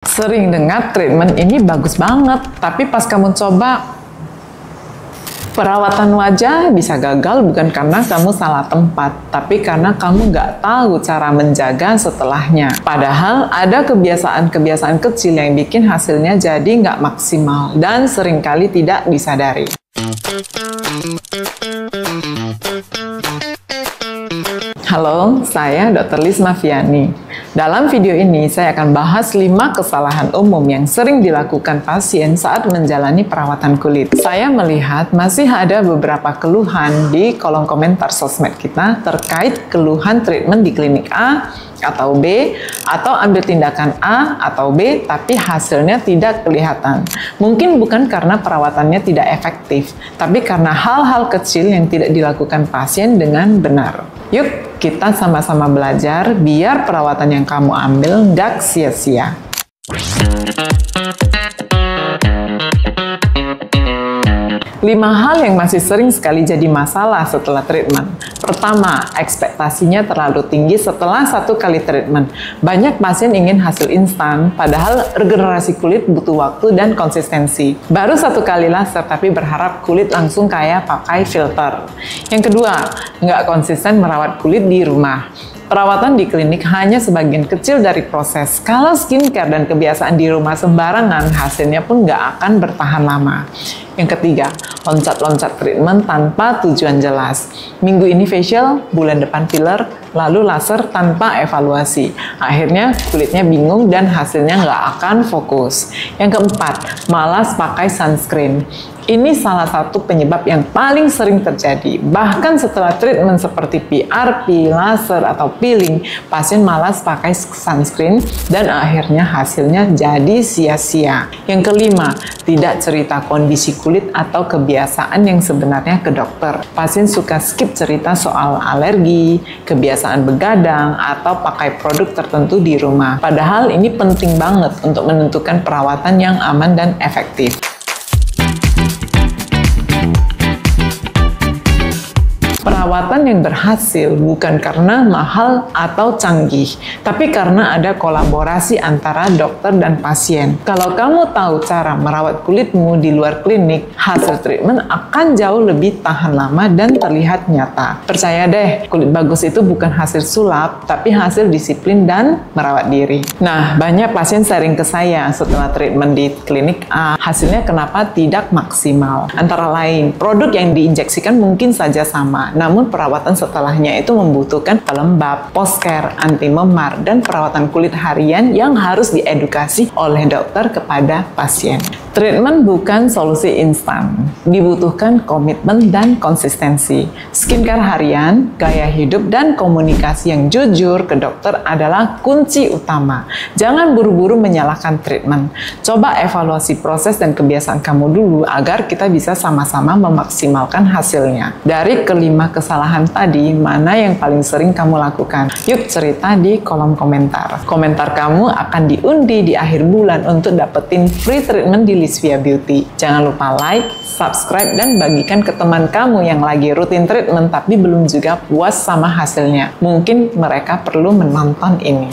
Sering dengar treatment ini bagus banget, tapi pas kamu coba, perawatan wajah bisa gagal bukan karena kamu salah tempat, tapi karena kamu nggak tahu cara menjaga setelahnya. Padahal ada kebiasaan-kebiasaan kecil yang bikin hasilnya jadi nggak maksimal dan seringkali tidak disadari. Halo, saya Dr. Liz Mafiani. Dalam video ini, saya akan bahas 5 kesalahan umum yang sering dilakukan pasien saat menjalani perawatan kulit. Saya melihat masih ada beberapa keluhan di kolom komentar sosmed kita terkait keluhan treatment di klinik A atau B, atau ambil tindakan A atau B, tapi hasilnya tidak kelihatan. Mungkin bukan karena perawatannya tidak efektif, tapi karena hal-hal kecil yang tidak dilakukan pasien dengan benar. Yuk, kita sama-sama belajar biar perawatan yang kamu ambil nggak sia-sia. 5 hal yang masih sering sekali jadi masalah setelah treatment. Pertama, ekspektasinya terlalu tinggi setelah 1 kali treatment. Banyak pasien ingin hasil instan, padahal regenerasi kulit butuh waktu dan konsistensi. Baru 1 kali laser, tapi berharap kulit langsung kayak pakai filter. Yang kedua, nggak konsisten merawat kulit di rumah. Perawatan di klinik hanya sebagian kecil dari proses. Kalau skincare dan kebiasaan di rumah sembarangan, hasilnya pun nggak akan bertahan lama. Yang ketiga, loncat-loncat treatment tanpa tujuan jelas. Minggu ini facial, bulan depan filler, lalu laser tanpa evaluasi. Akhirnya kulitnya bingung dan hasilnya nggak akan fokus. Yang keempat, malas pakai sunscreen. Ini salah satu penyebab yang paling sering terjadi. Bahkan setelah treatment seperti PRP, laser, atau peeling, pasien malas pakai sunscreen dan akhirnya hasilnya jadi sia-sia. Yang kelima, tidak cerita kondisi kulit atau kebiasaan yang sebenarnya ke dokter. Pasien suka skip cerita soal alergi, kebiasaan begadang, atau pakai produk tertentu di rumah. Padahal ini penting banget untuk menentukan perawatan yang aman dan efektif. Perawatan yang berhasil bukan karena mahal atau canggih, tapi karena ada kolaborasi antara dokter dan pasien. Kalau kamu tahu cara merawat kulitmu di luar klinik, hasil treatment akan jauh lebih tahan lama dan terlihat nyata. Percaya deh, kulit bagus itu bukan hasil sulap, tapi hasil disiplin dan merawat diri. Nah, banyak pasien sharing ke saya setelah treatment di klinik A, hasilnya kenapa tidak maksimal. Antara lain, produk yang diinjeksikan mungkin saja sama, namun perawatan setelahnya itu membutuhkan pelembab, post-care, anti-memar, dan perawatan kulit harian yang harus diedukasi oleh dokter kepada pasien. Treatment bukan solusi instan, dibutuhkan komitmen dan konsistensi. Skincare harian, gaya hidup, dan komunikasi yang jujur ke dokter adalah kunci utama. Jangan buru-buru menyalahkan treatment. Coba evaluasi proses dan kebiasaan kamu dulu agar kita bisa sama-sama memaksimalkan hasilnya. Dari kelima kesalahan tadi, mana yang paling sering kamu lakukan? Yuk cerita di kolom komentar. Komentar kamu akan diundi di akhir bulan untuk dapetin free treatment di Lisvia Beauty. Jangan lupa like, subscribe, dan bagikan ke teman kamu yang lagi rutin treatment tapi belum juga puas sama hasilnya. Mungkin mereka perlu menonton ini.